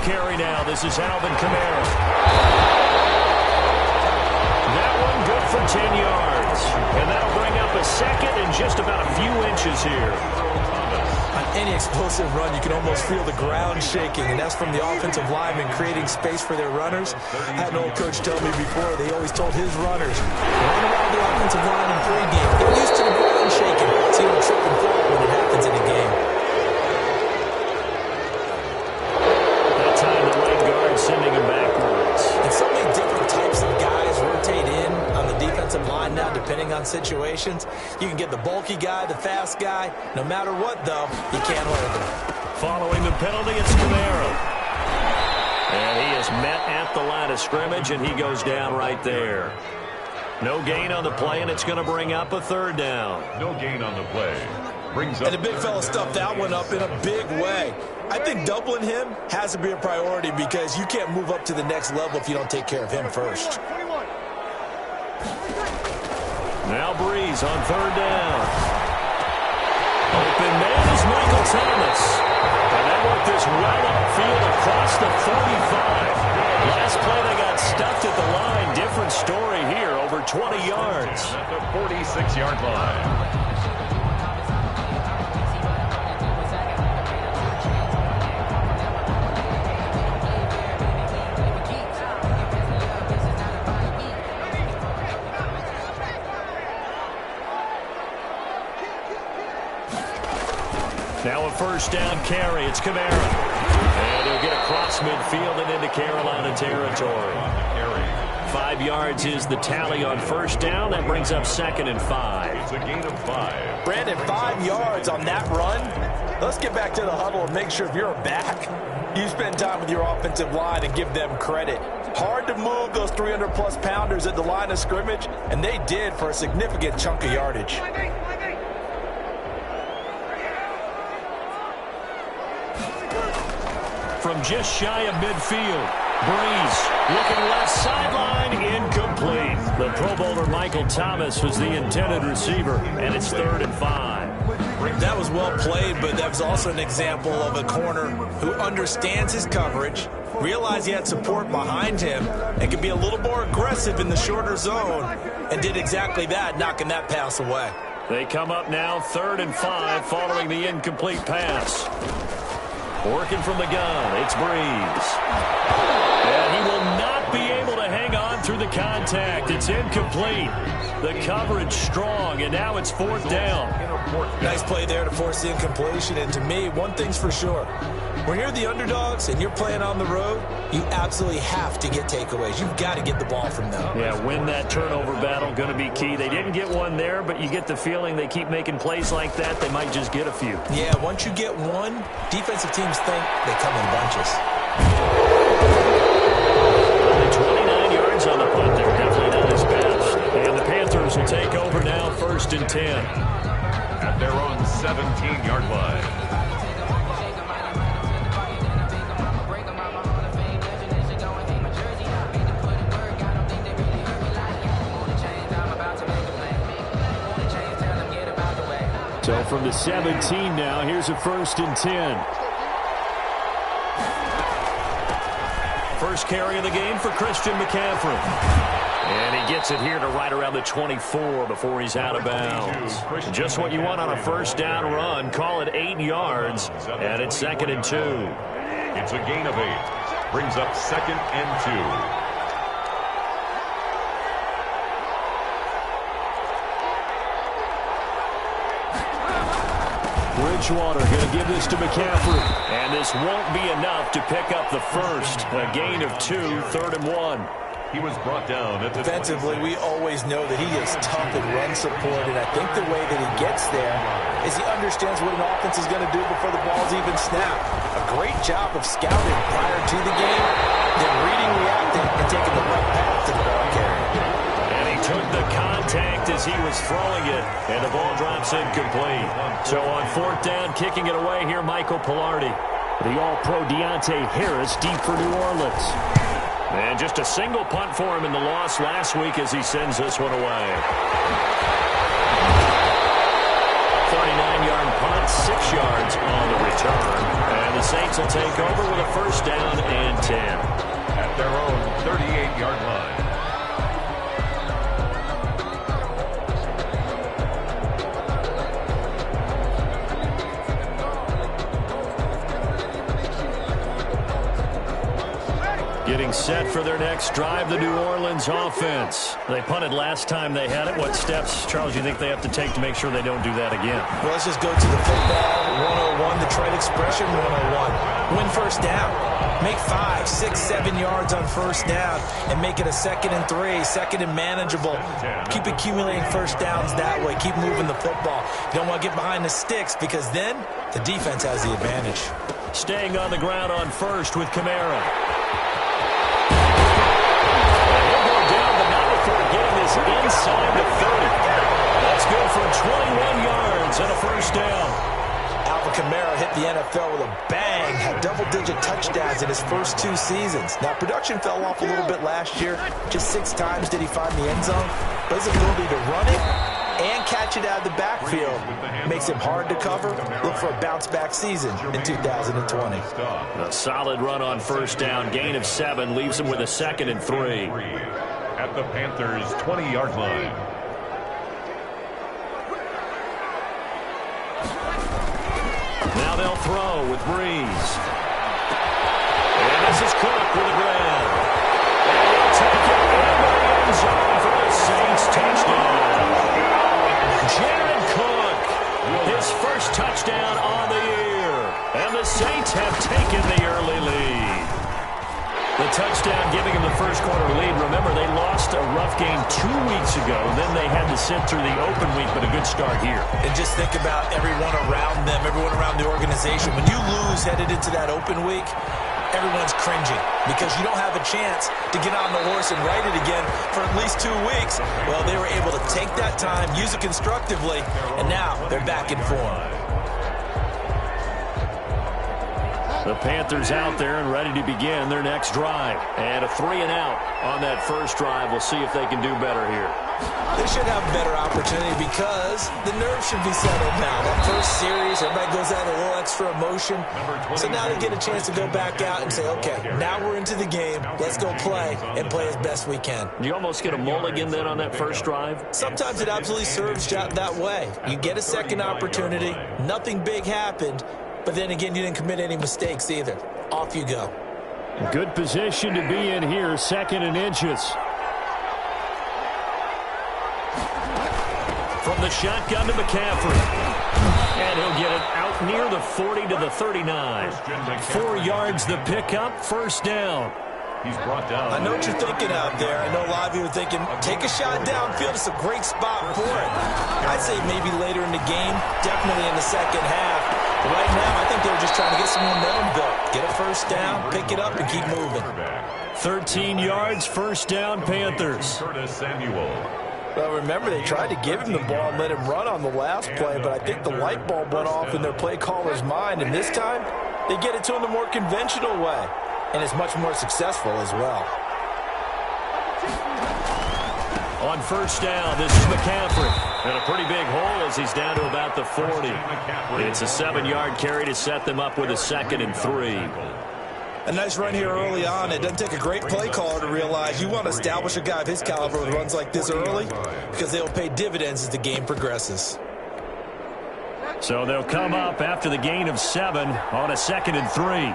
carry now. This is Alvin Kamara. That one good for 10 yards. And that'll bring up a second and just about a few inches here. On any explosive run, you can almost feel the ground shaking, and that's from the offensive linemen creating space for their runners. I had an old coach tell me before, they always told his runners, run around the offensive line in pregame. Get used to the ground shaking, so you don't trip and fall when it happens in a game. That time the right guard sending him backwards. And so many different types of guys rotate in on the defensive line now, depending on situations. You can get the bulky guy, the fast guy. No matter what, though, you can't hold him. Following the penalty, it's Kamara. And he is met at the line of scrimmage, and he goes down right there. No gain on the play, and it's going to bring up a third down. No gain on the play. Brings up. And the big fella stuffed that one up in a big way. I think doubling him has to be a priority because you can't move up to the next level if you don't take care of him first. Now Breeze on third down. Open man is Michael Thomas. And that worked this right upfield across the 35. Last play they got stuffed at the line. Different story here, over 20 yards. At the 46-yard line. Now a first down carry. It's Kamara. And he'll get across midfield and into Carolina territory. 5 yards is the tally on first down. That brings up 2nd and 5. It's a gain of 5. Brandon, 5 yards on that run. Let's get back to the huddle and make sure if you're a back, you spend time with your offensive line and give them credit. Hard to move those 300-plus pounders at the line of scrimmage, and they did for a significant chunk of yardage. From just shy of midfield, Breeze looking left sideline, incomplete. The Pro Bowler Michael Thomas was the intended receiver, and it's 3rd and 5. That was well played, but that was also an example of a corner who understands his coverage, realized he had support behind him, and could be a little more aggressive in the shorter zone, and did exactly that, knocking that pass away. They come up now 3rd and 5 following the incomplete pass. Working from the gun, it's Breeze. And he will not be able to hang on through the contact. It's incomplete. The coverage strong, and now it's 4th down. Nice play there to force the incompletion, and to me, one thing's for sure. When you're the underdogs and you're playing on the road, you absolutely have to get takeaways. You've got to get the ball from them. Yeah, win that turnover battle, going to be key. They didn't get one there, but you get the feeling they keep making plays like that, they might just get a few. Yeah, once you get one, defensive teams think they come in bunches. 29 yards on the punt there, definitely not his best. And the Panthers will take over now, 1st and 10. At their own 17-yard line. So from the 17 now, here's a 1st and 10. First carry of the game for Christian McCaffrey. And he gets it here to right around the 24 before he's out of bounds. Just what you want on a first down run. Call it 8 yards, and it's 2nd and 2. It's a gain of 8. Brings up 2nd and 2. Bridgewater going to give this to McCaffrey. And this won't be enough to pick up the first. A gain of 2, 3rd and 1. He was brought down at the defensively, we always know that he is tough in run support, and I think the way that he gets there is he understands what an offense is going to do before the ball's even snapped. A great job of scouting prior to the game, then reading, reacting, and taking the right path to the ball carrier. And he took the contact as he was throwing it, and the ball drops incomplete. So on 4th down, kicking it away here, Michael Pilardi. The All-Pro Deontay Harris deep for New Orleans. And just a single punt for him in the loss last week as he sends this one away. 39-yard punt, 6 yards on the return. And the Saints will take over with a first down and Getting set for their next drive, the New Orleans offense. They punted last time they had it. What steps, Charles, you think they have to take to make sure they don't do that again? Well, let's just go to the football 101, the trade expression 101. Win first down. Make 5, 6, 7 yards on first down and make it a 2nd and 3, 2nd and manageable. Keep accumulating first downs that way. Keep moving the football. You don't want to get behind the sticks because then the defense has the advantage. Staying on the ground on first with Kamara. Getting this inside the 30. That's good for 21 yards and a first down. Alvin Kamara hit the NFL with a bang, had double-digit touchdowns in his first 2 seasons. Now, production fell off a little bit last year. Just 6 times did he find the end zone. But his ability to run it and catch it out of the backfield makes him hard to cover. Look for a bounce-back season in 2020. A solid run on first down. Gain of 7 leaves him with a 2nd and 3. At the Panthers' 20-yard line. Now they'll throw with Breeze. And this is Cook with a grab. And he'll take it into the end zone for the Saints touchdown. Jared Cook, his first touchdown on the year. And the Saints have taken the early lead. The touchdown giving them the first quarter lead. Remember, they lost a rough game 2 weeks ago. Then they had to sit through the open week, but a good start here. And just think about everyone around them, everyone around the organization. When you lose headed into that open week, everyone's cringing because you don't have a chance to get on the horse and ride it again for at least 2 weeks. Well, they were able to take that time, use it constructively, and now they're back in form. The Panthers out there and ready to begin their next drive. And a 3-and-out on that first drive. We'll see if they can do better here. They should have a better opportunity because the nerves should be settled now. That first series, everybody goes out a little extra emotion. So now they get a chance to go back out and say, okay, now we're into the game. Let's go play and play as best we can. You almost get a mulligan then on that first drive? Sometimes it absolutely serves that way. You get a second opportunity. Nothing big happened. But then again, you didn't commit any mistakes either. Off you go. Good position to be in here, 2nd and inches. From the shotgun to McCaffrey. And he'll get it out near the 40 to the 39. 4 yards the pickup, first down. He's brought down. I know what you're thinking out there. I know a lot of you are thinking, take a shot downfield. It's a great spot for it. I'd say maybe later in the game, definitely in the second half. Right now, I think they're just trying to get some momentum built. Get a first down, pick it up, and keep moving. 13 yards, first down, Panthers. Well, remember, they tried to give him the ball and let him run on the last play, but I think the light bulb went off in their play caller's mind, and this time, they get it to him the more conventional way, and it's much more successful as well. On first down, this is McCaffrey. And a pretty big hole as he's down to about the 40. It's a 7-yard carry to set them up with a 2nd and 3. A nice run here early on. It doesn't take a great play caller to realize you want to establish a guy of his caliber with runs like this early because they'll pay dividends as the game progresses. So they'll come up after the gain of 7 on a 2nd and 3.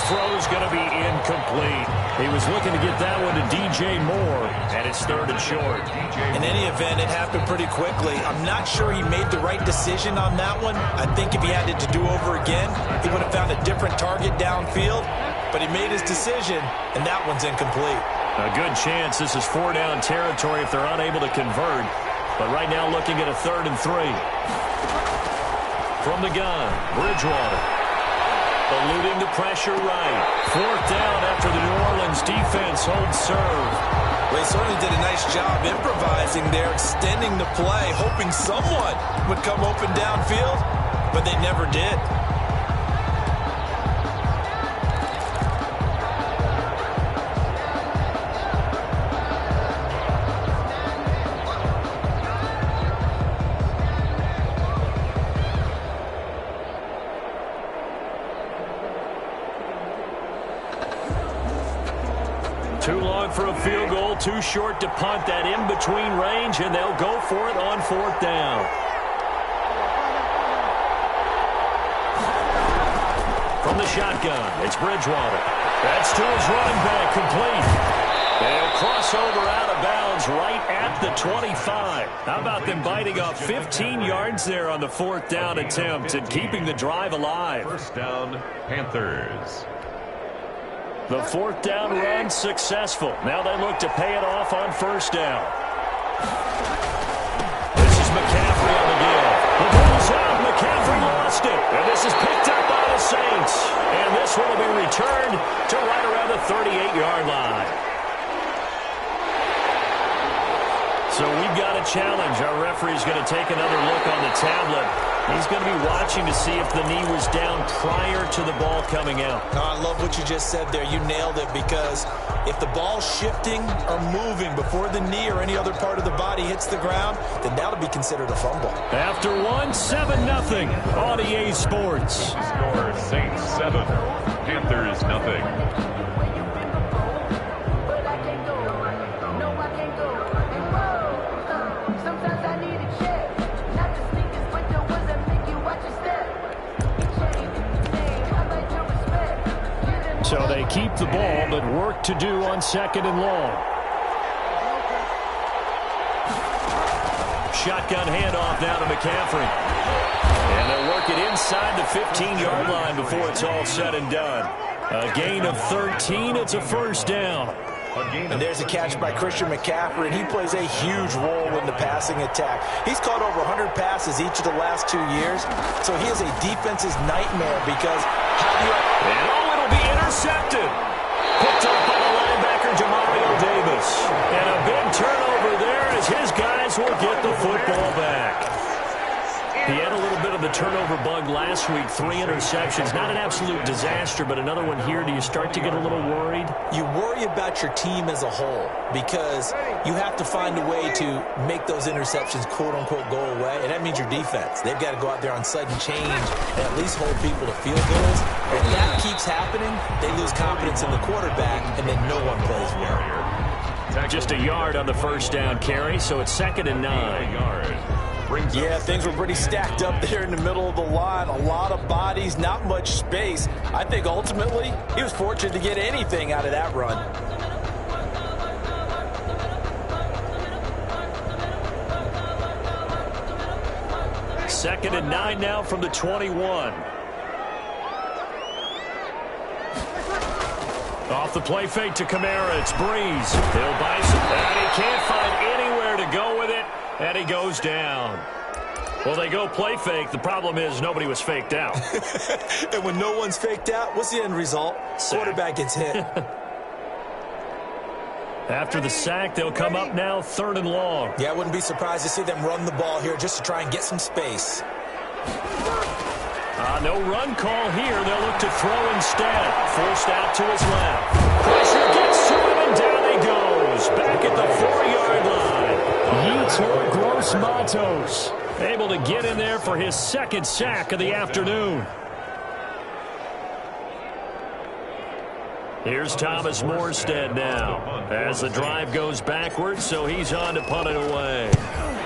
Throw's going to be incomplete. He was looking to get that one to DJ Moore, and it's 3rd and short. In any event, it happened pretty quickly. I'm not sure he made the right decision on that one. I think if he had it to do over again, he would have found a different target downfield, but he made his decision, and that one's incomplete. A good chance this is 4-down territory if they're unable to convert, but right now looking at a 3rd and 3. From the gun, Bridgewater. Eluding the pressure right. 4th down after the New Orleans defense holds serve. They certainly did a nice job improvising there, extending the play, hoping someone would come open downfield, but they never did. Too long for a field goal, too short to punt that in-between range, and they'll go for it on 4th down. from the shotgun. It's Bridgewater. That's to his running back, complete. They'll cross over out of bounds right at the 25. How about them biting off 15 yards there on the 4th down attempt and keeping the drive alive? First down, Panthers. The 4th down run successful. Now they look to pay it off on 1st down. This is McCaffrey on the give. The ball's out. McCaffrey lost it. And this is picked up by the Saints. And this one will be returned to right around the 38-yard line. So we've got a challenge. Our referee's going to take another look on the tablet. He's going to be watching to see if the knee was down prior to the ball coming out. Oh, I love what you just said there. You nailed it, because if the ball's shifting or moving before the knee or any other part of the body hits the ground, then that'll be considered a fumble. After 7-0 on EA Sports. Score Saints 7, Panthers nothing. So they keep the ball, but work to do on 2nd and long. Shotgun handoff now to McCaffrey. And they'll work it inside the 15-yard line before it's all said and done. A gain of 13. It's a 1st down. And there's a catch by Christian McCaffrey, and he plays a huge role in the passing attack. He's caught over 100 passes each of the last 2 years, so he is a defense's nightmare, because how do you... And it'll be intercepted. Picked up by the linebacker, Jamario Davis. And a big turnover there as his guys will get the football back. He had a little bit of the turnover bug last week, 3 interceptions. Not an absolute disaster, but another one here. Do you start to get a little worried? You worry about your team as a whole, because you have to find a way to make those interceptions, quote-unquote, go away, and that means your defense. They've got to go out there on sudden change and at least hold people to field goals. If that keeps happening, they lose confidence in the quarterback, and then no one plays well. Just a yard on the 1st down carry, so it's 2nd and 9. Yeah, things were pretty stacked up there in the middle of the line. A lot of bodies, not much space. I think ultimately he was fortunate to get anything out of that run. Second and 9 now from the 21. Off the play fake to Kamara. It's Breeze. He'll buy some. And he can't find anywhere to go with it. And he goes down. Well, they go play fake. The problem is nobody was faked out. And when no one's faked out, what's the end result? Quarterback gets hit. After the sack, they'll come up now 3rd and long. Yeah, I wouldn't be surprised to see them run the ball here just to try and get some space. No run call here. They'll look to throw instead. Forced out to his left. Pressure gets to him, and down he goes. Back at the 4-yard line. Yetur Gross-Matos able to get in there for his 2nd sack of the afternoon. Here's Thomas Morstead now as the drive goes backwards, so he's on to punt it away.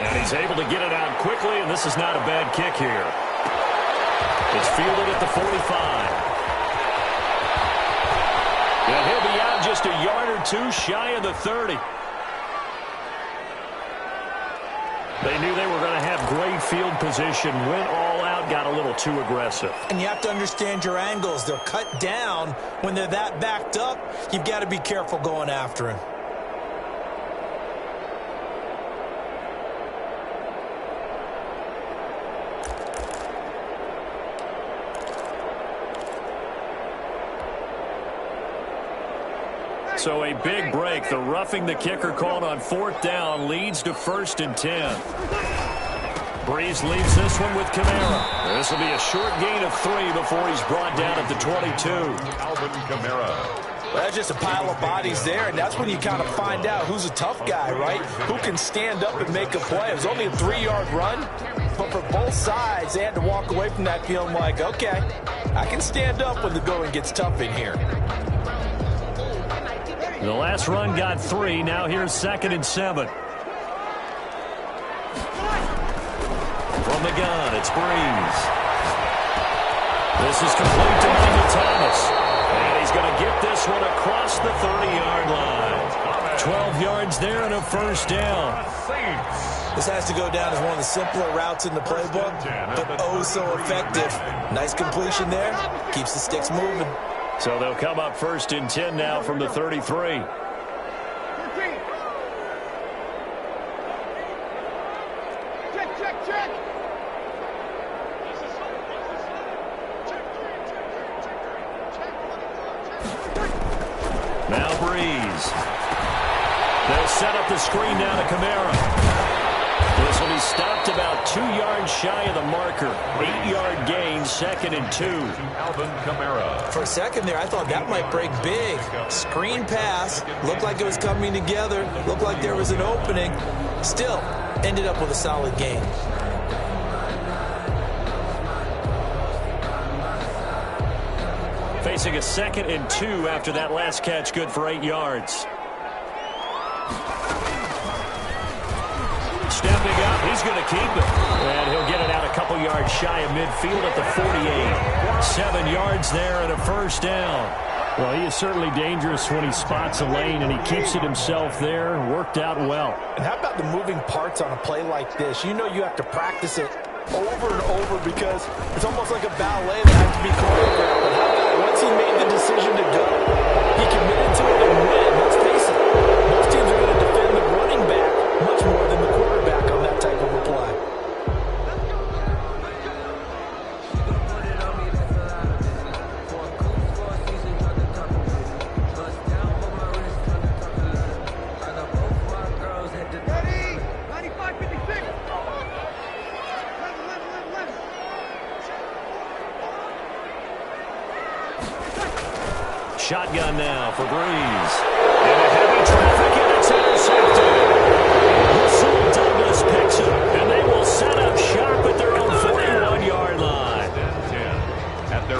And he's able to get it out quickly, and this is not a bad kick here. It's fielded at the 45. And he'll be out just a yard or 2 shy of the 30. They knew they were going to have great field position, went all out, got a little too aggressive. And you have to understand your angles. They're cut down. When they're that backed up, you've got to be careful going after him. So a big break. The roughing the kicker called on 4th down leads to 1st and 10. Breeze leaves this one with Kamara. This will be a short gain of 3 before he's brought down at the 22. Alvin Kamara. Well, that's just a pile of bodies there, and that's when you kind of find out who's a tough guy, right? Who can stand up and make a play. It was only a 3-yard run, but for both sides, they had to walk away from that feeling like, okay, I can stand up when the going gets tough in here. The last run got 3. Now here's 2nd and 7. From the gun, it's Breeze. This is complete to Michael Thomas. And he's going to get this one across the 30-yard line. 12 yards there and a first down. This has to go down as one of the simpler routes in the playbook, but oh so effective. Nice completion there. Keeps the sticks moving. So they'll come up 1st and 10 now from the 33. Now Breeze. They'll set up the screen down to Kamara. This will be stopped about 2 yards shy of the marker. 8-yard gain, 2nd and 2. Alvin Kamara. For a second there, I thought that might break big. Screen pass. Looked like it was coming together. Looked like there was an opening. Still, ended up with a solid gain. Facing a 2nd and 2 after that last catch, good for 8 yards. Stepping up, he's going to keep it. And he'll get it out a couple yards shy of midfield at the 48. 7 yards there and a first down. Well, he is certainly dangerous when he spots a lane, and he keeps it himself there. Worked out well. And how about the moving parts on a play like this? You know you have to practice it over and over because it's almost like a ballet that has to be choreographed. But how about once he made the decision to go, he committed to it and win. Let's face it, most teams are going to defend the running back much more than the quarterback on that type of a play. Shotgun now for Breeze. And a heavy traffic, and it's intercepted. Russell Douglas picks it, and they will set up shop at their own 41-yard line.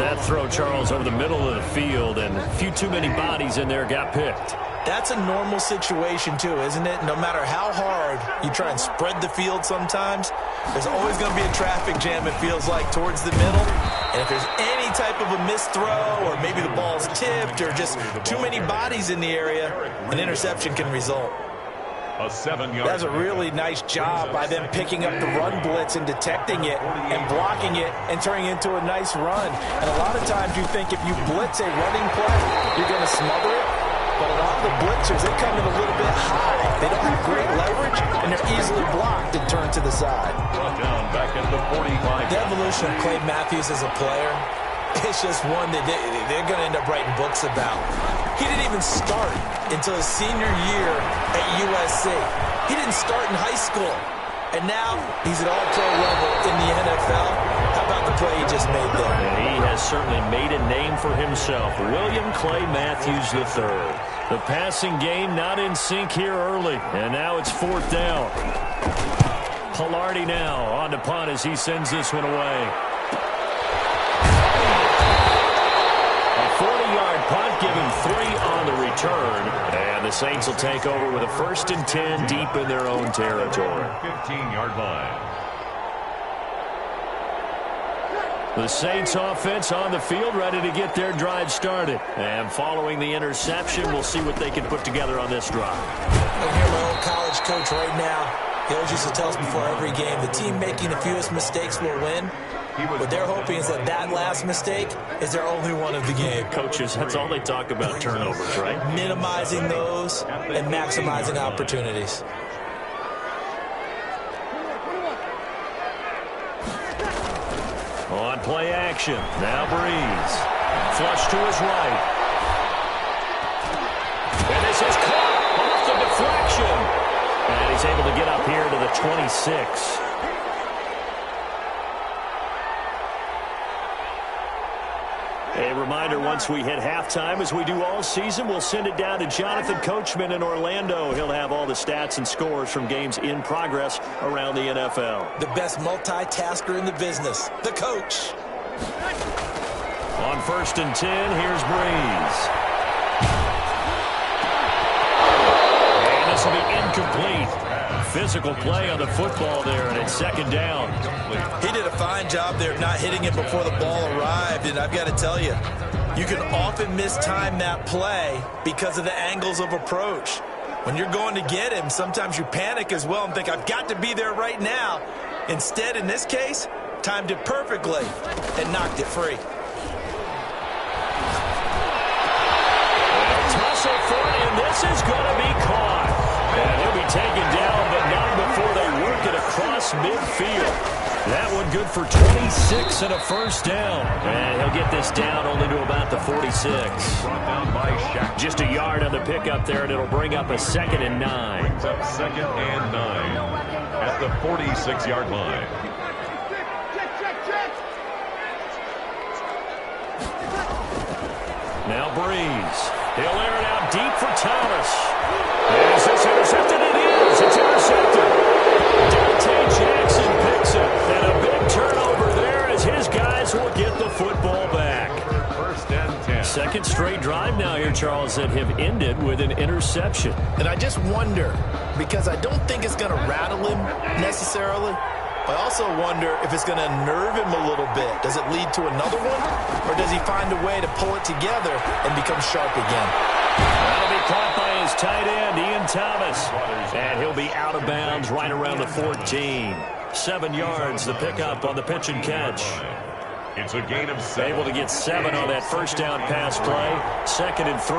That throw, Charles, over the middle of the field, and a few too many bodies in there got picked. That's a normal situation, too, isn't it? No matter how hard you try and spread the field sometimes, there's always going to be a traffic jam, it feels like, towards the middle. And if there's any type of a missed throw or maybe the ball's tipped or just too many bodies in the area, an interception can result. A 7-yard. That's a really nice job by them picking up the run blitz and detecting it and blocking it and turning it into a nice run. And a lot of times you think if you blitz a running play, you're going to smother it. But a lot of the blitzers, they come in a little bit high. They don't have great leverage, and they're easily blocked and turned to the side. Brought down back at the 45. The evolution of Clay Matthews as a player, it's just one that they're going to end up writing books about. He didn't even start until his senior year at USC. He didn't start in high school. And now he's at all-pro level in the NFL. How about the play he just made there? And he has certainly made a name for himself. William Clay Matthews III. The passing game not in sync here early. And now it's 4th down. Pilardi now on to punt as he sends this one away. A 40-yard punt, giving 3 on the return. And the Saints will take over with a 1st and 10 deep in their own territory. 15-yard line. The Saints offense on the field, ready to get their drive started. And following the interception, we'll see what they can put together on this drive. I hear my old college coach right now. He always used to tell us before every game, the team making the fewest mistakes will win. What they're hoping is that that last mistake is their only one of the game. Coaches, that's all they talk about, turnovers, right? Minimizing those and maximizing opportunities. On play action, now Breeze. Flush to his right. And this is caught off the deflection. And he's able to get up here to the 26. A reminder, once we hit halftime, as we do all season, we'll send it down to Jonathan Coachman in Orlando. He'll have all the stats and scores from games in progress around the NFL. The best multitasker in the business, the coach. On 1st and 10, here's Breeze. And this will be incomplete. physical play on the football there, and it's second down. He did a fine job there not hitting it before the ball arrived, and I've got to tell you, you can often mistime that play because of the angles of approach. When you're going to get him, sometimes you panic as well and think, I've got to be there right now. Instead, in this case, timed it perfectly and knocked it free. Tussle for it, and this is going to be caught. And he'll be taken down, but not before they work it across midfield. That one good for 26 and a first down. And he'll get this down only to about the 46. Brought down by Shaq. Just a yard on the pickup there, and it'll bring up a 2nd and 9. Brings up 2nd and 9 at the 46-yard line. Now Breeze. He'll air it out deep for Thomas. Is this intercepted? It is. It's intercepted. Dante Jackson picks it. And a big turnover there as his guys will get the football back. 1st and 10. Second straight drive now here, Charles, that have ended with an interception. And I just wonder, because I don't think it's going to rattle him necessarily, I also wonder if it's going to unnerve him a little bit. Does it lead to another one? Or does he find a way to pull it together and become sharp again? That'll be caught by his tight end, Ian Thomas. And he'll be out of bounds right around the 14. 7 yards, the pickup on the pitch and catch. It's a gain of 7. Able to get 7 on that first down pass play. 2nd and 3.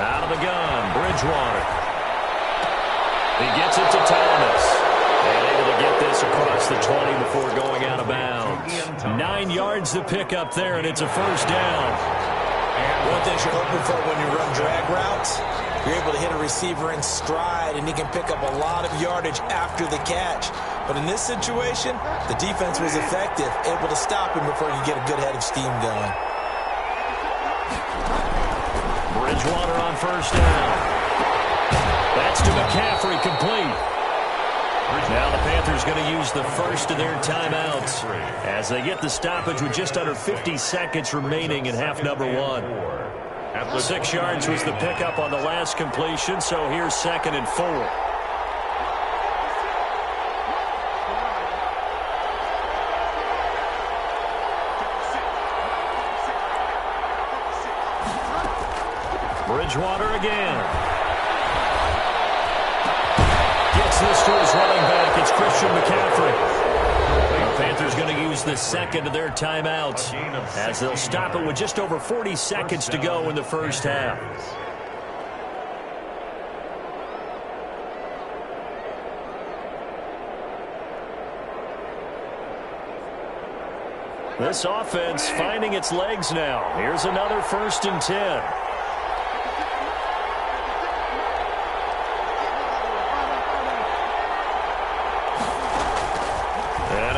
Out of the gun, Bridgewater. He gets it to Thomas. And able to get this across the 20 before going out of bounds. 9 yards the pickup there, and it's a first down. One thing you're hoping for when you run drag routes, you're able to hit a receiver in stride, and he can pick up a lot of yardage after the catch. But in this situation, the defense was effective, able to stop him before you get a good head of steam going. Bridgewater on first down. That's to McCaffrey, complete. Now the Panthers going to use the first of their timeouts as they get the stoppage with just under 50 seconds remaining in half number 1. 6 yards was the pickup on the last completion, so here's 2nd and 4. Bridgewater again. Gets this to his running back. It's Christian McCaffrey. The Panthers going to use the second of their timeouts as they'll stop it with just over 40 seconds to go in the first half. This offense finding its legs now. Here's another 1st and 10.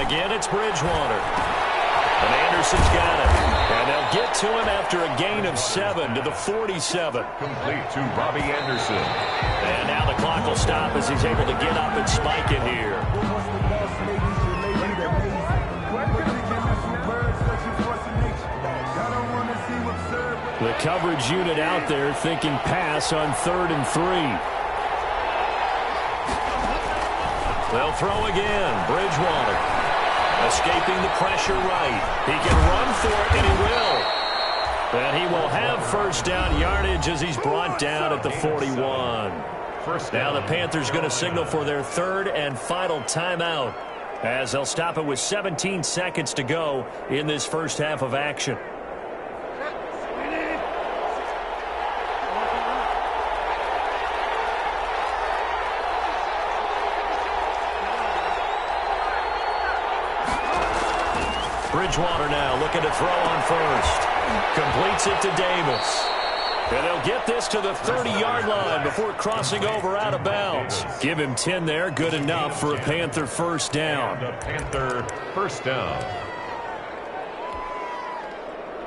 Again, it's Bridgewater. And Anderson's got it. And they'll get to him after a gain of 7 to the 47. Complete to Robbie Anderson. And now the clock will stop as he's able to get up and spike it here. The coverage unit out there thinking pass on 3rd and 3. They'll throw again. Bridgewater. Escaping the pressure right. He can run for it, and he will. And he will have first down yardage as he's brought down at the 41. Now the Panthers going to signal for their 3rd and final timeout as they'll stop it with 17 seconds to go in this first half of action. Bridgewater now looking to throw on first. Completes it to Davis. And they'll get this to the 30-yard line before crossing over out of bounds. Give him 10 there. Good enough for a Panther first down. The Panther first down.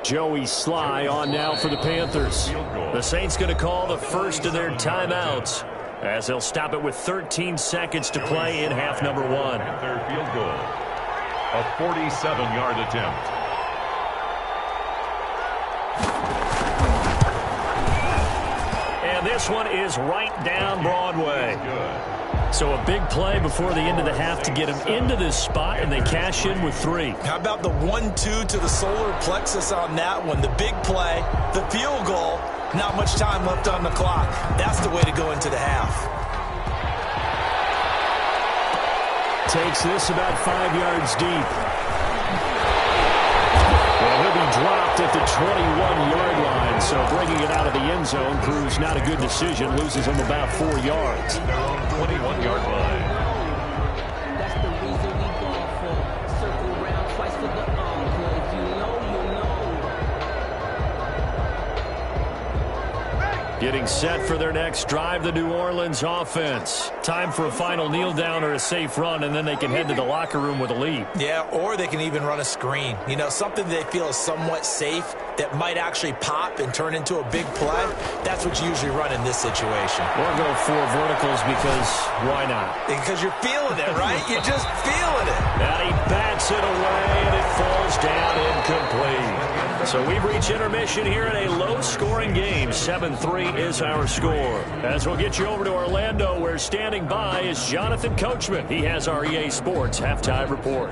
Joey Sly on now for the Panthers. The Saints going to call the first of their timeouts as they'll stop it with 13 seconds to play in half number 1. Panther field goal. A 47-yard attempt. this one is right down Broadway. So a big play before the end of the half to get them into this spot, and they cash in with 3. How about the 1-2 to the solar plexus on that one? The big play, the field goal, not much time left on the clock. That's the way to go into the half. Takes this about 5 yards deep. Well, he'll be dropped at the 21-yard line, so bringing it out of the end zone proves not a good decision. Loses him about 4 yards. 21-yard line. That's the reason we go for circle round twice for the encore. If you know, you know. Getting set for their next drive, the New Orleans offense. Time for a final kneel down or a safe run, and then they can head to the locker room with a lead. Yeah, or they can even run a screen. You know, something they feel is somewhat safe that might actually pop and turn into a big play. That's what you usually run in this situation. Or go 4 verticals because why not? Because you're feeling it, right? You're just feeling it. And he bats it away, and it falls down incomplete. So we've reached intermission here in a low-scoring game. 7-3 is our score. As we'll get you over to Orlando, where standing by is Jonathan Coachman. He has our EA Sports halftime report.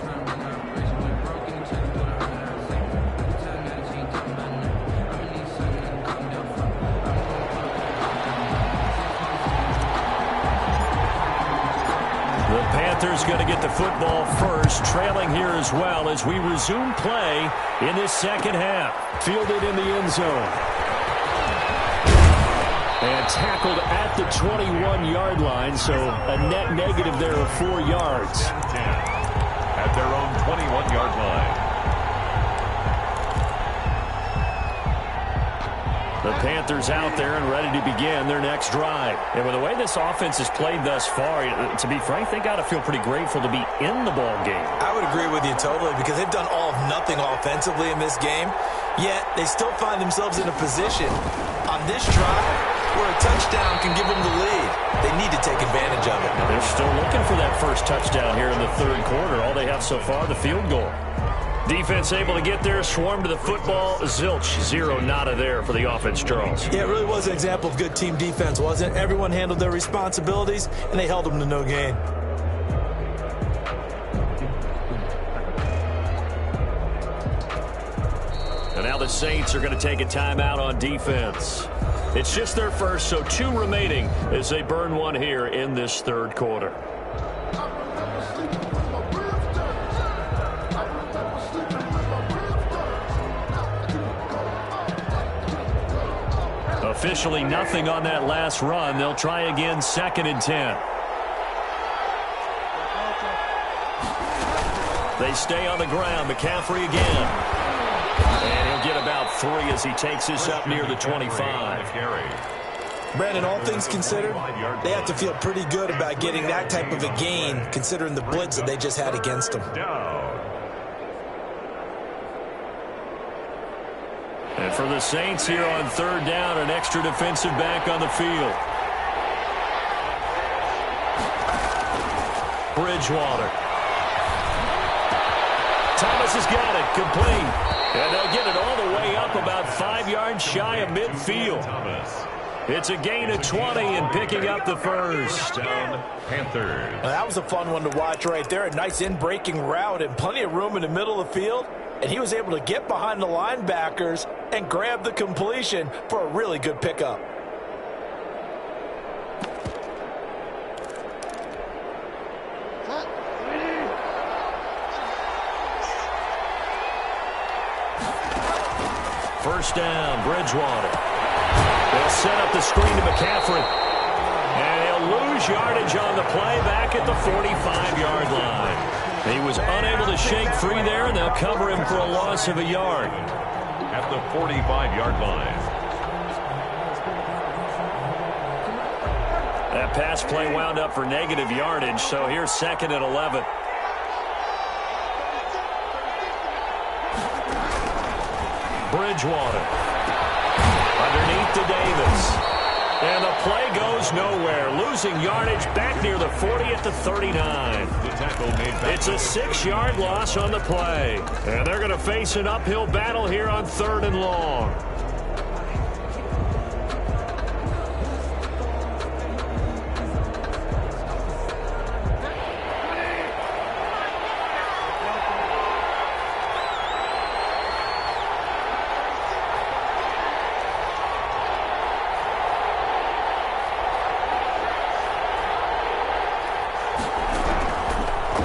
The Panthers going to get the football first, trailing here as well as we resume play in this second half. Fielded in the end zone. And tackled at the 21-yard line, so a net negative there of 4 yards. At their own 21-yard line. The Panthers out there and ready to begin their next drive. And with the way this offense has played thus far, to be frank, they got to feel pretty grateful to be in the ball game. I would agree with you totally because they've done all of nothing offensively in this game, yet they still find themselves in a position on this drive where a touchdown can give them the lead. They need to take advantage of it. They're still looking for that first touchdown here in the third quarter. All they have so far, the field goal. Defense able to get there, swarm to the football. Zilch, 0 nada there for the offense, Charles. Yeah, it really was an example of good team defense, wasn't it? Everyone handled their responsibilities, and they held them to no gain. And now the Saints are going to take a timeout on defense. It's just their first, so 2 remaining as they burn one here in this third quarter. Officially nothing on that last run. They'll try again, 2nd and 10. They stay on the ground. McCaffrey again. And he'll get about 3 as he takes this up near the 25. Brandon, all things considered, they have to feel pretty good about getting that type of a gain considering the blitz that they just had against them. And for the Saints here on 3rd down, an extra defensive back on the field. Bridgewater. Thomas has got it, complete. And they'll get it all the way up about 5 yards shy of midfield. It's a gain of 20 and picking up the first. Panthers. Now, that was a fun one to watch right there. A nice in-breaking route and plenty of room in the middle of the field. And he was able to get behind the linebackers and grab the completion for a really good pickup. First down, Bridgewater. They'll set up the screen to McCaffrey. And he'll lose yardage on the play back at the 45-yard line. He was unable to shake free there, and they'll cover him for a loss of a yard. At the 45-yard line. That pass play wound up for negative yardage, so here's 2nd and 11. Bridgewater. Underneath to Davis. And the play goes nowhere. Losing yardage back near the 40 at the 39. It's a 6-yard loss on the play. And they're going to face an uphill battle here on 3rd and long.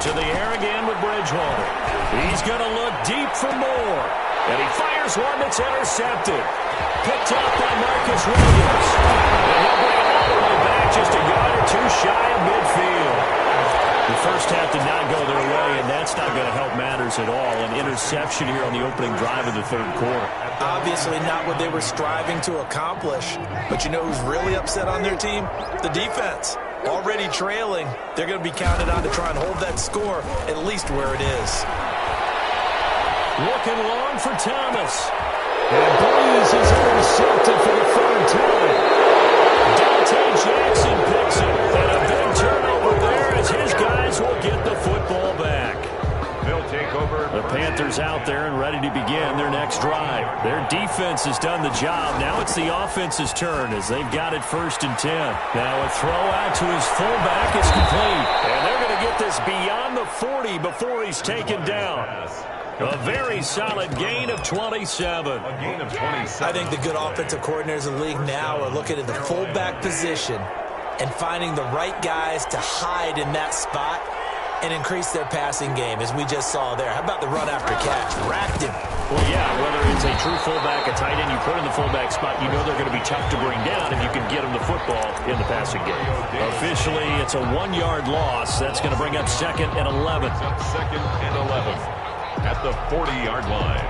To the air again with Bridgewater. He's going to look deep for more. And he fires one that's intercepted. Picked up by Marcus Williams. And he'll bring it all the way back just a yard or two shy of midfield. The first half did not go their way, and that's not going to help matters at all. An interception here on the opening drive of the third quarter. Obviously not what they were striving to accomplish. But you know who's really upset on their team? The defense. Already trailing, they're going to be counted on to try and hold that score at least where it is. Looking long for Thomas. And Breeze is intercepted for the third time. Dante Jackson picks it. And a big turnover there as his guys will get the football back. They'll take over. The Panthers out there and ready to begin their next drive. Their defense has done the job. Now it's the offense's turn as they've got it 1st and 10. Now a throw out to his fullback is complete. And they're going to get this beyond the 40 before he's taken down. A very solid gain of 27. A gain of 27. I think the good offensive coordinators in the league now are looking at the fullback position and finding the right guys to hide in that spot and increase their passing game, as we just saw there. How about the run after catch? Racked him. Well, yeah, whether it's a true fullback, a tight end, you put in the fullback spot, you know they're going to be tough to bring down if you can get them the football in the passing game. Officially, it's a 1-yard loss. That's going to bring up 2nd and 11. It's up 2nd and 11 at the 40-yard line.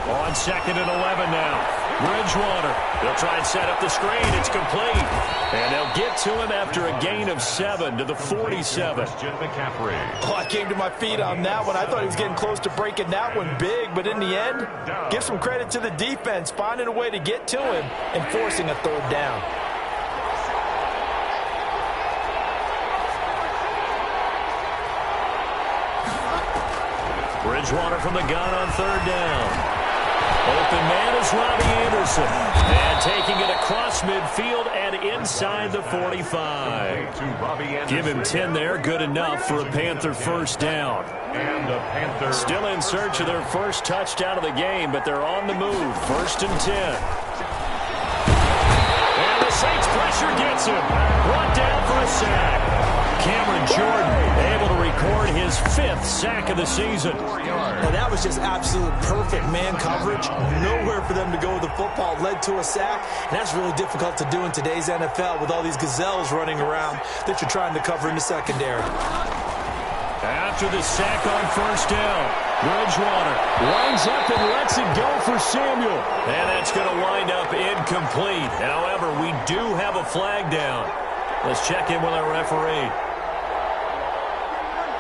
On 2nd and 11 now. Bridgewater. They'll try and set up the screen. It's complete. And they'll get to him after a gain of 7 to the 47. McCaffrey. Oh, I came to my feet on that one. I thought he was getting close to breaking that one big, but in the end, give some credit to the defense, finding a way to get to him and forcing a 3rd down. Bridgewater from the gun on 3rd down. Open man is Robbie Anderson. And taking it across midfield and inside the 45. Give him 10 there. Good enough for a Panther 1st down. And the Panthers still in search of their first touchdown of the game, but they're on the move. 1st and 10. And the Saints pressure gets him. Brought down for a sack. Cameron Jordan able to record his 5th sack of the season. Now that was just absolute perfect man coverage. Nowhere for them to go with the football. Led to a sack. And that's really difficult to do in today's NFL with all these gazelles running around that you're trying to cover in the secondary. After the sack on 1st down, Bridgewater lines up and lets it go for Samuel. And that's going to wind up incomplete. However, we do have a flag down. Let's check in with our referee.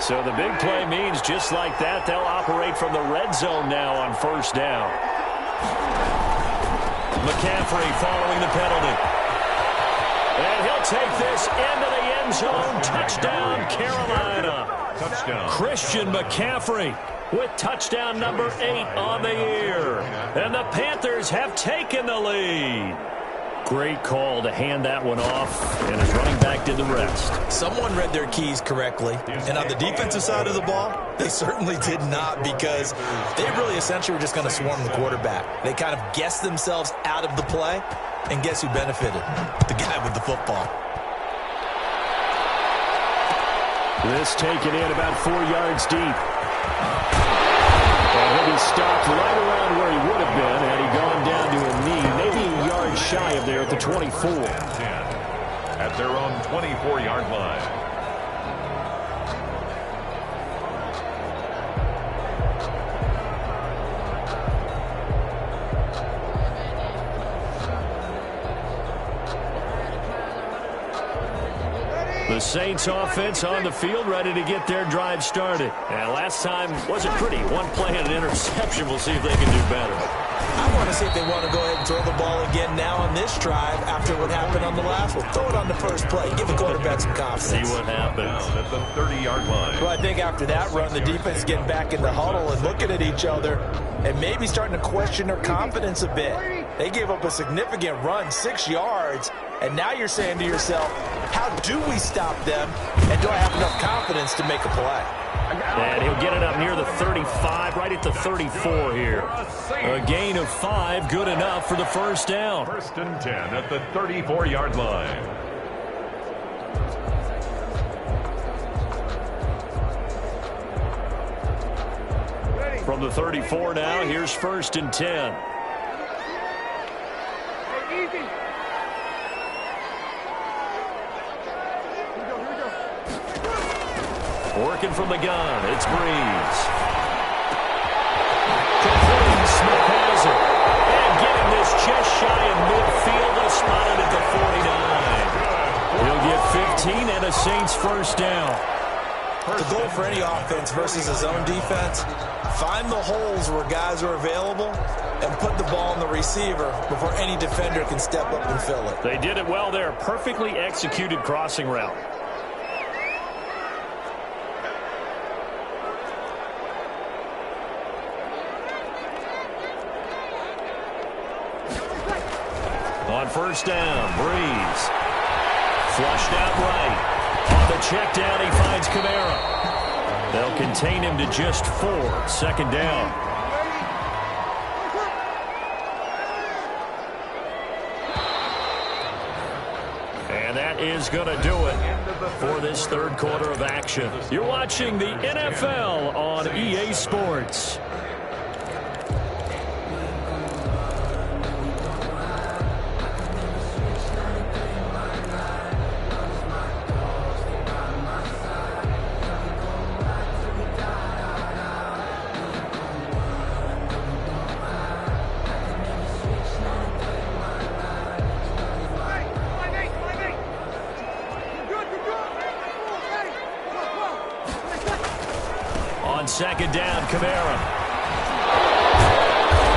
So the big play means just like that, they'll operate from the red zone now on 1st down. McCaffrey following the penalty. And he'll take this into the end zone. Touchdown, Carolina. touchdown. Christian McCaffrey with touchdown number 8 on the year. And the Panthers have taken the lead. Great call to hand that one off, and his running back did the rest. Someone read their keys correctly, and on the defensive side of the ball, they certainly did not, because they really essentially were just going to swarm the quarterback. They kind of guessed themselves out of the play, and guess who benefited? The guy with the football. This taken in about 4 yards deep. And he'll be stopped right around where he would have been had he gone down to a knee, maybe a yard shy of there at the 24. At their own 24-yard line. The Saints offense on the field, ready to get their drive started. And last time wasn't pretty. One play and an interception. We'll see if they can do better. I want to see if they want to go ahead and throw the ball again now on this drive after what happened on the last one. Throw it on the first play. Give the quarterback some confidence. See what happens. At the 30-yard line. Well, I think after that run, the defense is getting back in the huddle and looking at each other and maybe starting to question their confidence a bit. They gave up a significant run, 6 yards, and now you're saying to yourself, How do we stop them? And do I have enough confidence to make a play? And he'll get it up near the 35, right at the 34 here. A gain of 5, good enough for the first down. 1st and 10 at the 34-yard line. From the 34 now, here's 1st and 10. Working from the gun, it's Breeze. Complete, Smith has it. And getting this just shy of midfield, they'll spot it at the 49. He'll get 15 and a Saints first down. The goal for any offense versus his own defense, find the holes where guys are available and put the ball on the receiver before any defender can step up and fill it. They did it well there. Perfectly executed crossing route. On first down, Breeze. Flushed out right. On the check down, he finds Kamara. They'll contain him to just 4. 2nd down. And that is going to do it for this 3rd quarter of action. You're watching the NFL on EA Sports. On 2nd down, Kamara.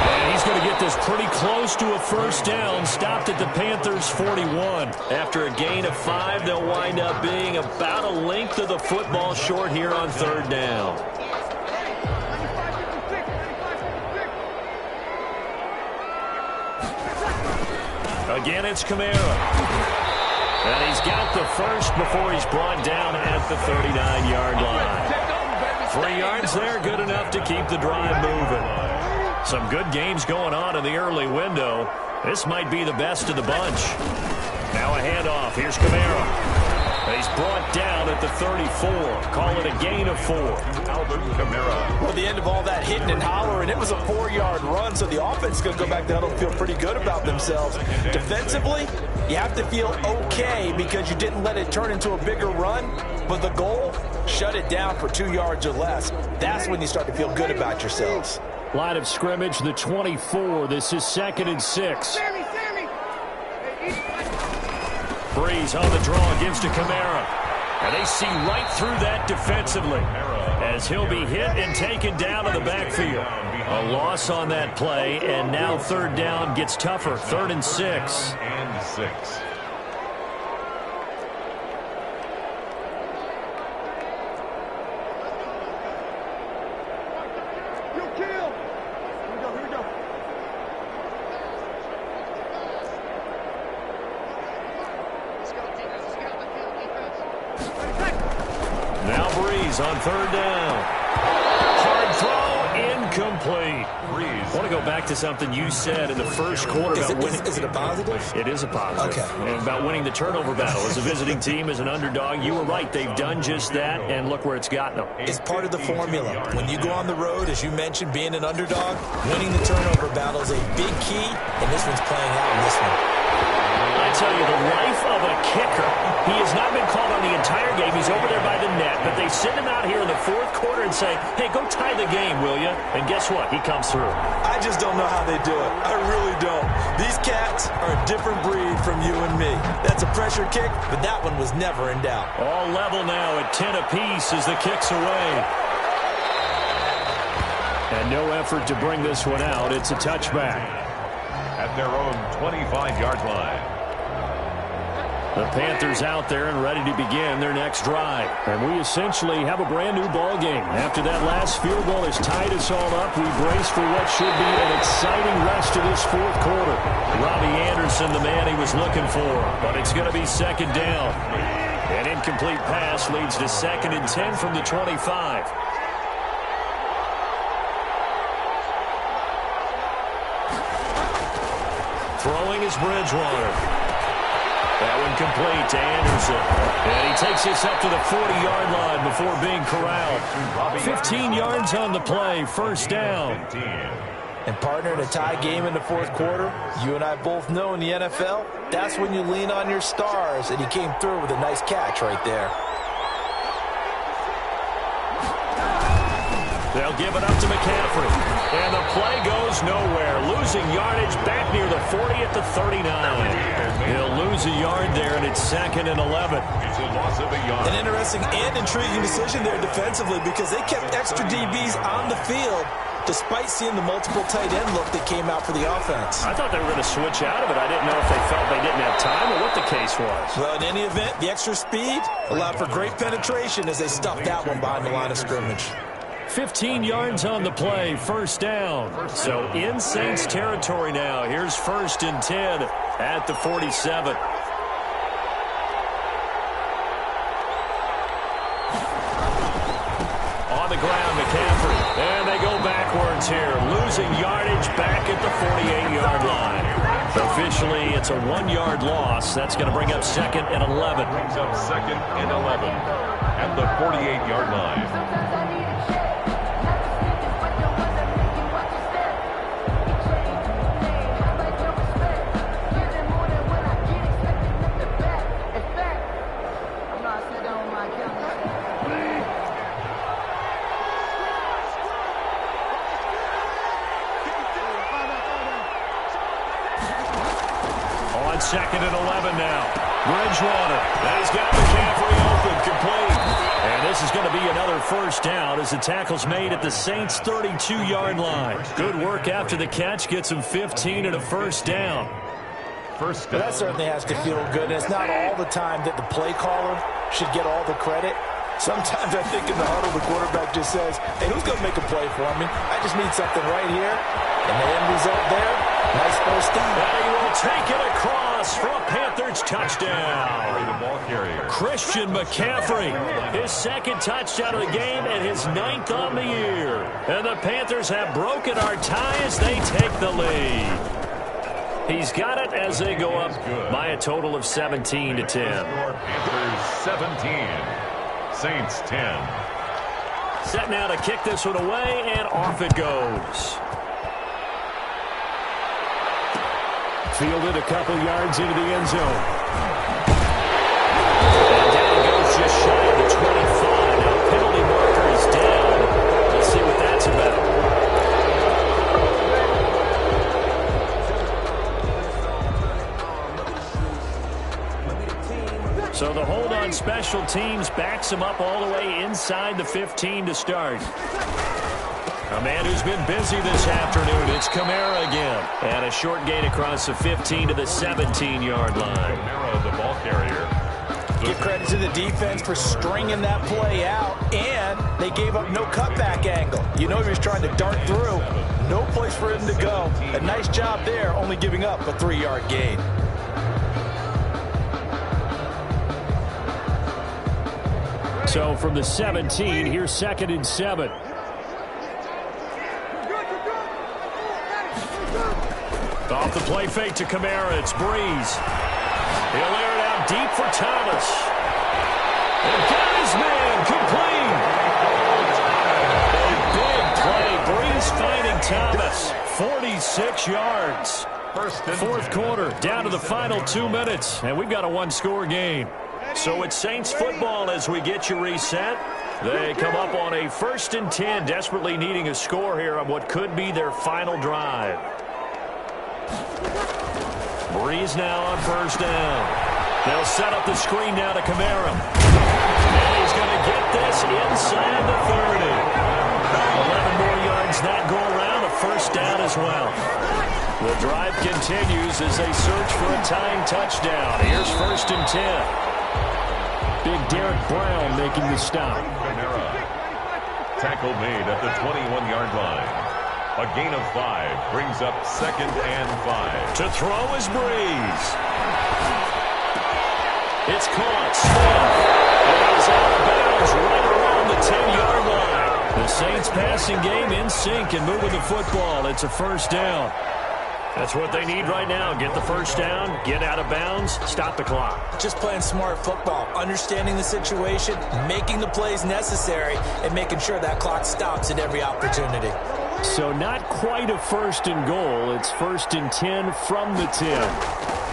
And he's going to get this pretty close to a first down. Stopped at the Panthers' 41. After a gain of 5, they'll wind up being about a length of the football short here on 3rd down. Again, it's Kamara. And he's got the first before he's brought down at the 39-yard line. 3 yards there, good enough to keep the drive moving. Some good games going on in the early window. This might be the best of the bunch. Now a handoff. Here's Kamara. He's brought down at the 34. Call it a gain of 4. Alvin Kamara. Well, the end of all that hitting and hollering, it was a 4-yard run, so the offense is going to go back down and feel pretty good about themselves. Defensively, you have to feel okay because you didn't let it turn into a bigger run, but the goal, shut it down for 2 yards or less. That's when you start to feel good about yourselves. Line of scrimmage, the 24. This is 2nd and 6. Breeze on the draw, gives to Kamara. And they see right through that defensively as he'll be hit and taken down in the backfield. A loss on that play, and now 3rd down gets tougher. 3rd and 6. And 6. Now Breeze on 3rd down. Hard throw, incomplete. Breeze. I want to go back to something you said in the first quarter about winning. Is it a positive? It is a positive. Okay. And about winning the turnover battle. As a visiting team, as an underdog, you were right. They've done just that, and look where it's gotten them. It's part of the formula. When you go on the road, as you mentioned, being an underdog, winning the turnover battle is a big key, and this one's playing out in this one. I tell you, the life of a kicker. He has not been called on the entire game. He's over there by the net, but they send him out here in the 4th quarter and say, hey, go tie the game, will you? And guess what? He comes through. I just don't know how they do it. I really don't. These cats are a different breed from you and me. That's a pressure kick, but that one was never in doubt. All level now at 10 apiece as the kick's away. And no effort to bring this one out. It's a touchback. At their own 25-yard line. The Panthers out there and ready to begin their next drive. And we essentially have a brand new ball game. After that last field goal has tied us all up, we brace for what should be an exciting rest of this fourth quarter. Robbie Anderson, the man he was looking for, but it's going to be second down. An incomplete pass leads to 2nd and 10 from the 25. Throwing is Bridgewater. That one complete to Anderson. And he takes this up to the 40-yard line before being corralled. 15 yards on the play, first down. And partner, in a tie game in the fourth quarter, you and I both know in the NFL, that's when you lean on your stars, and he came through with a nice catch right there. They'll give it up to McCaffrey. And the play goes nowhere. Losing yardage back near the 40 at the 39. He'll lose a yard there, and it's 2nd and 11. It's a loss of a yard. An interesting and intriguing decision there defensively because they kept extra DBs on the field despite seeing the multiple tight end look that came out for the offense. I thought they were going to switch out of it. I didn't know if they felt they didn't have time or what the case was. Well, in any event, the extra speed allowed for great penetration as they stuffed that one behind the line of scrimmage. 15 yards on the play, first down. So in Saints territory now. Here's 1st and 10 at the 47. On the ground, McCaffrey. And they go backwards here. Losing yardage back at the 48-yard line. Officially, it's a 1-yard loss. That's going to bring up 2nd and 11. Brings up 2nd and 11 at the 48-yard line. On 2nd and 11 now. Bridgewater. And he's got McCaffrey open, complete. And this is going to be another first down as the tackle's made at the Saints' 32-yard line. Good work after the catch. Gets him 15 and a first down. First down. That certainly has to feel good. And it's not all the time that the play caller should get all the credit. Sometimes I think in the huddle, the quarterback just says, hey, who's going to make a play for me? I just need something right here. And the end result there, nice first down. And he will take it across for a Panthers touchdown. The ball carrier. Christian McCaffrey, his 2nd touchdown of the game and his 9th on the year. And the Panthers have broken our tie as they take the lead. He's got it as they go up by a total of 17 to 10. Panthers 17. Saints 10. Set now to kick this one away, and off it goes. Fielded a couple yards into the end zone. And down goes just shy of the 25. Now penalty marker is down. Let's see what that's about. So the hold on special teams backs him up all the way inside the 15 to start. A man who's been busy this afternoon, it's Kamara again. And a short gain across the 15 to the 17-yard line. Kamara, the ball carrier. Give credit to the defense for stringing that play out, and they gave up no cutback angle. You know he was trying to dart through. No place for him to go. A nice job there, only giving up a 3-yard gain. So from the 17, here's 2nd and 7. Off the play fake to Kamara, it's Breeze. He'll air it out deep for Thomas. And got his man, complete. A big play, Breeze finding Thomas. 46 yards. Fourth quarter, down to the final 2 minutes, and we've got a one-score game. So it's Saints football as we get you reset. They come up on a 1st and 10, desperately needing a score here on what could be their final drive. Breeze now on 1st down. They'll set up the screen now to Kamara. And he's going to get this inside the 30. 11 more yards that go around. A first down as well. The drive continues as they search for a tying touchdown. Here's 1st and 10. Big Derek Brown making the stop. Tackle made at the 21-yard line. A gain of 5 brings up 2nd and 5. To throw is Breeze. It's caught. Smith. It is out of bounds right around the 10-yard line. The Saints passing game in sync and moving the football. It's a first down. That's what they need right now. Get the first down, get out of bounds, stop the clock. Just playing smart football, understanding the situation, making the plays necessary, and making sure that clock stops at every opportunity. So not quite a 1st and goal. It's 1st and 10 from the 10.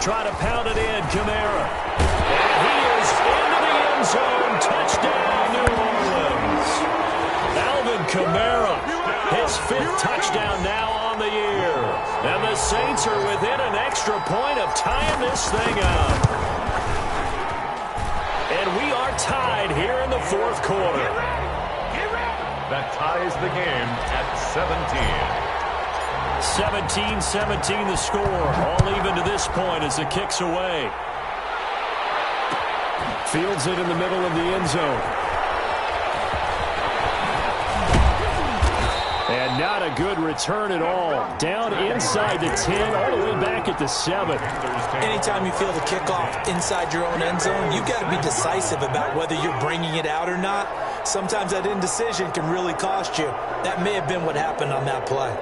Try to pound it in, Kamara. And he is into the end zone. Touchdown, New Orleans. Alvin Kamara, his 5th touchdown now on the year. And the Saints are within an extra point of tying this thing up. And we are tied here in the 4th quarter. That ties the game at 17. 17-17 the score. All even to this point as the kick's away. Fields it in the middle of the end zone. And not a good return at all. Down inside the 10, all the way back at the 7. Anytime you feel the kickoff inside your own end zone, you've got to be decisive about whether you're bringing it out or not. Sometimes that indecision can really cost you. That may have been what happened on that play.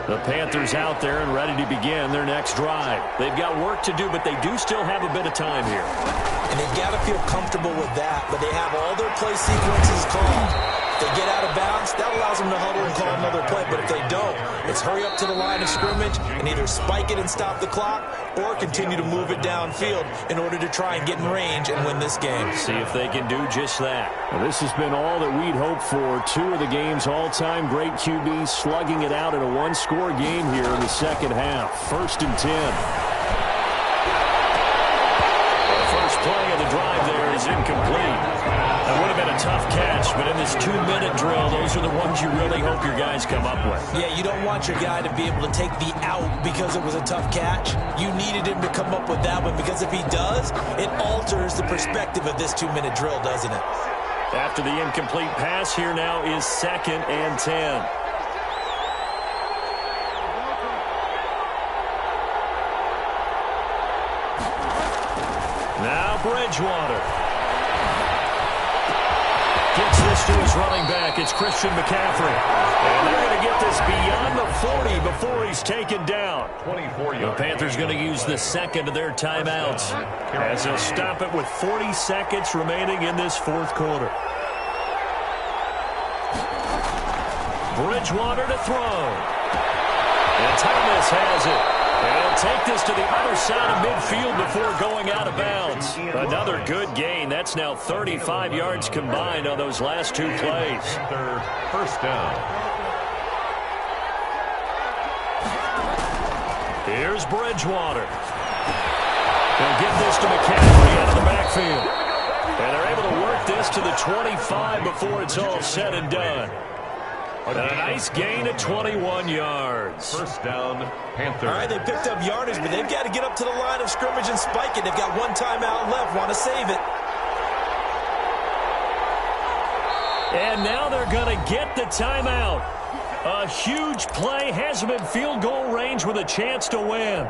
The Panthers out there and ready to begin their next drive. They've got work to do, but they do still have a bit of time here. And they've got to feel comfortable with that, but they have all their play sequences called. If they get out of bounds, that allows them to huddle and call another play. But if they don't, it's hurry up to the line of scrimmage and either spike it and stop the clock or continue to move it downfield in order to try and get in range and win this game. See if they can do just that. Well, this has been all that we'd hoped for. 2 of the game's all-time great QBs slugging it out in a one-score game here in the second half. 1st and 10. The first play of the drive there is incomplete. That would have been a tough catch, but in this 2-minute drill, those are the ones you really hope your guys come up with. Yeah, you don't want your guy to be able to take the out because it was a tough catch. You needed him to come up with that one because if he does, it alters the perspective of this 2-minute drill, doesn't it? After the incomplete pass, here now is 2nd and 10. Now Bridgewater. Gets this to his running back. It's Christian McCaffrey. And they're going to get this beyond the 40 before he's taken down. The Panthers going to use the 2nd of their timeouts as they'll stop it with 40 seconds remaining in this 4th quarter. Bridgewater to throw. And Thomas has it. And he'll take this to the other side of midfield before going out of bounds. Another good gain. That's now 35 yards combined on those last 2 plays. First down. Here's Bridgewater. They'll get this to McCaffrey out of the backfield. And they're able to work this to the 25 before it's all said and done. And a nice gain of 21 yards. First down, Panthers. All right, they picked up yardage, but they've got to get up to the line of scrimmage and spike it. They've got 1 timeout left, want to save it. And now they're going to get the timeout. A huge play, has them in field goal range with a chance to win.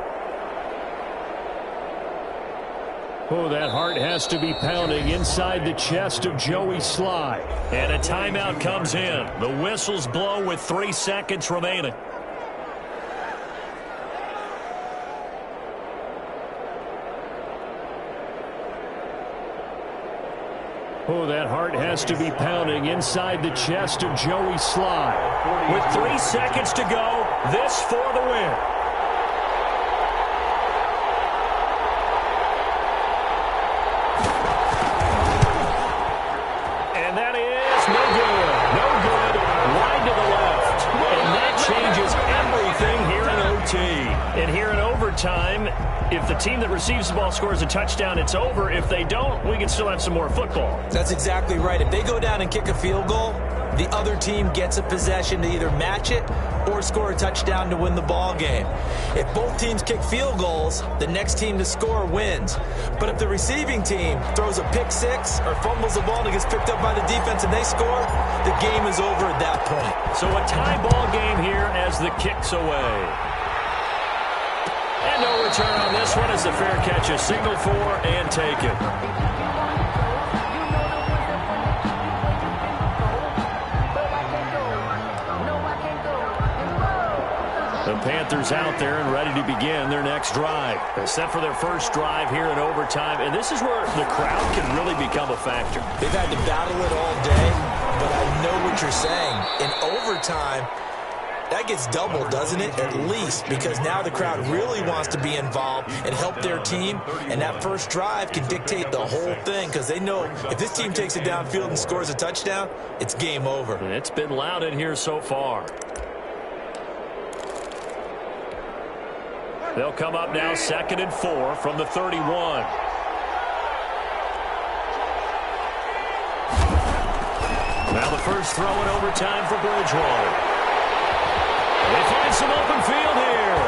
Oh, that heart has to be pounding inside the chest of Joey Sly. And a timeout comes in. The whistles blow with 3 seconds remaining. Oh, that heart has to be pounding inside the chest of Joey Sly. With 3 seconds to go, this for the win. And that is no good. No good. Wide to the left. And that changes everything here in OT. And here in overtime. overtime. If the team that receives the ball scores a touchdown, it's over. If they don't, we can still have some more football. That's exactly right. If they go down and kick a field goal, the other team gets a possession to either match it or score a touchdown to win the ball game. If both teams kick field goals, the next team to score wins. But if the receiving team throws a pick six or fumbles the ball and it gets picked up by the defense and they score, the game is over at that point. So a tie ball game here as the kick's away. And no return on this one as the fair catch is signaled for and taken. The Panthers out there and ready to begin their next drive. They're set for their first drive here in overtime, and this is where the crowd can really become a factor. They've had to battle it all day, but I know what you're saying. In overtime, that gets doubled, doesn't it? At least, because now the crowd really wants to be involved and help their team, and that first drive can dictate the whole thing because they know if this team takes it downfield and scores a touchdown, it's game over. It's been loud in here so far. They'll come up now 2nd and 4 from the 31. Now the first throw in overtime for Bridgewater. They find some open field here.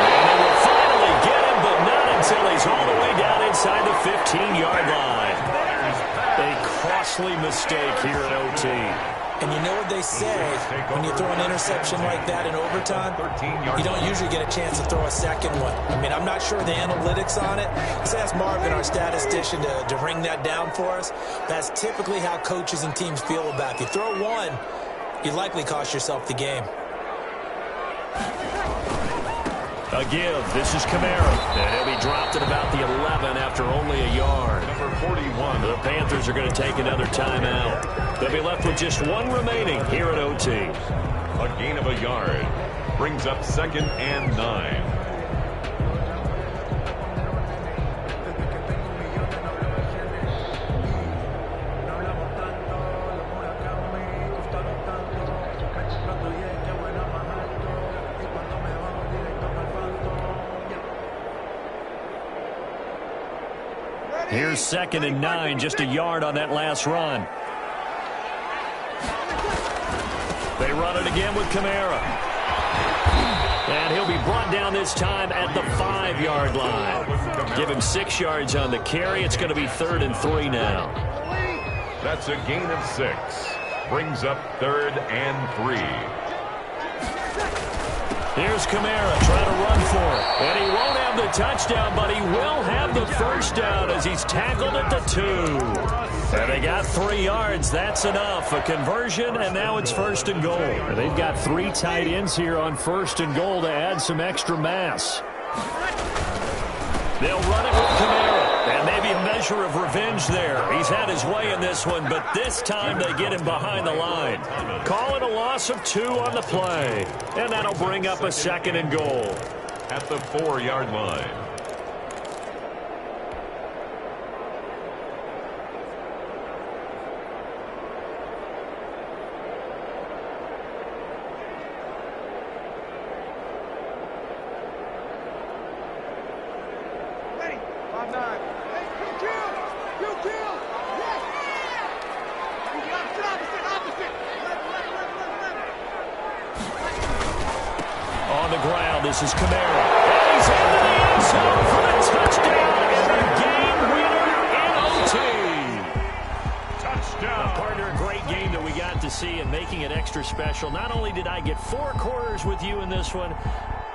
And they will finally get him, but not until he's all the way down inside the 15-yard line. A costly mistake here at OT. And you know what they say, when you throw an interception like that in overtime, you don't usually get a chance to throw a second one. I mean, I'm not sure the analytics on it. Let's ask Marvin, our statistician, to ring that down for us. That's typically how coaches and teams feel about it. If you throw one, you likely cost yourself the game. A give. This is Kamara. And he'll be dropped at about the 11 after only a yard. Number 41. The Panthers are going to take another timeout. They'll be left with just one remaining here at OT. A gain of a yard. Brings up 2nd and 9. Here's 2nd and 9, just a yard on that last run. They run it again with Kamara. And he'll be brought down this time at the 5-yard line. Give him 6 yards on the carry. It's going to be 3rd and 3 now. That's a gain of 6. Brings up 3rd and 3. Here's Kamara trying to run for it. And he won't have the touchdown, but he will have the first down as he's tackled at the 2. And they got 3 yards. That's enough. A conversion, and now it's 1st and goal. And they've got 3 tight ends here on 1st and goal to add some extra mass. They'll run it with Kamara. And maybe a measure of revenge there. He's had his way in this one, but this time they get him behind the line. Call it a loss of 2 on the play. And that'll bring up a 2nd and goal. At the 4-yard line. On the ground, this is Kamara. And he's into the end zone for the touchdown and the game winner in OT. Touchdown. Partner, a great game that we got to see and making it extra special. Not only did I get 4 quarters with you in this one,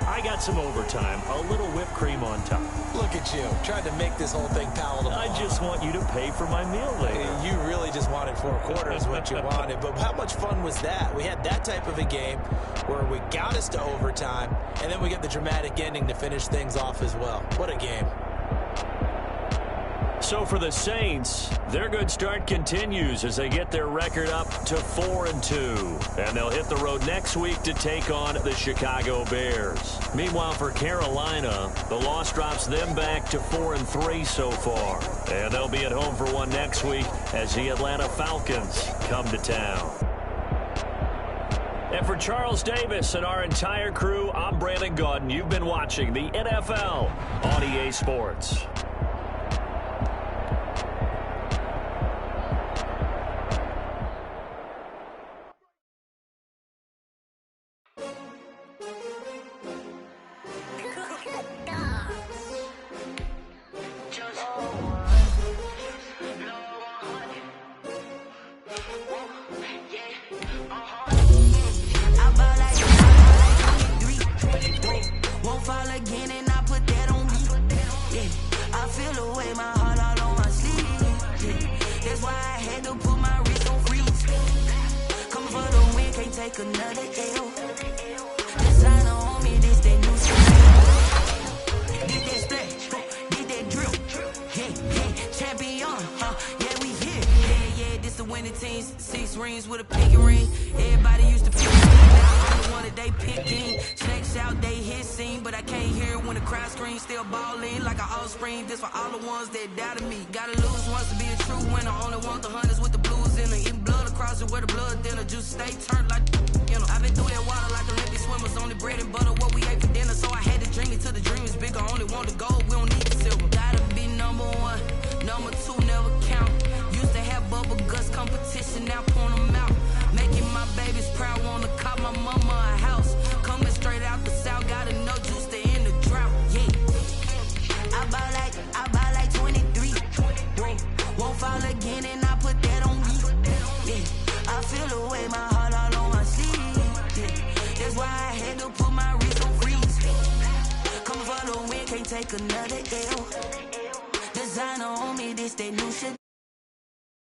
I got some overtime, a little whipped cream on top. Look at you, trying to make this whole thing palatable. I just want you to pay for my meal later. You really just wanted 4 quarters, what you wanted. But how much fun was that? We had that type of a game where we got us to overtime, and then we get the dramatic ending to finish things off as well. What a game. So for the Saints, their good start continues as they get their record up to 4-2. And they'll hit the road next week to take on the Chicago Bears. Meanwhile, for Carolina, the loss drops them back to 4-3 so far. And they'll be at home for one next week as the Atlanta Falcons come to town. And for Charles Davis and our entire crew, I'm Brandon Gaudin. You've been watching the NFL on EA Sports. Another L. Designer on me, this that new shit. Did that splash, did that drill. Yeah, champion, yeah, we here. Yeah, this the winning team. 6 rings with a pinky ring. Everybody used to pick me. Now I'm the one that they picking. Snakes out, they hit scene, but I can't hear it when the crowd screams. Still ballin' like an offspring. This for all the ones that doubted me. Gotta lose once to be a true winner. Only want the hunters with the blues in them. Eating blood across it where the blood dinner. Juice stay turned like. I've been through that water like Olympic swimmers. Only bread and butter, what we ate for dinner. So I had to dream it till the dream is bigger. Only want the gold, we don't need the silver. Gotta be number 1, number 2 never count. Used to have bubble guts competition, now point them out. Making my babies proud, wanna cop my mama a house. Coming straight out the south, gotta know juice to end the drought. Yeah, I buy like 23. Won't fall again and I put that on me. Yeah, I feel the way my heart all on my sleeve. That's why I had to put my wrist on freeze. Coming for the win, can't take another L. Designer on me, this that new shit.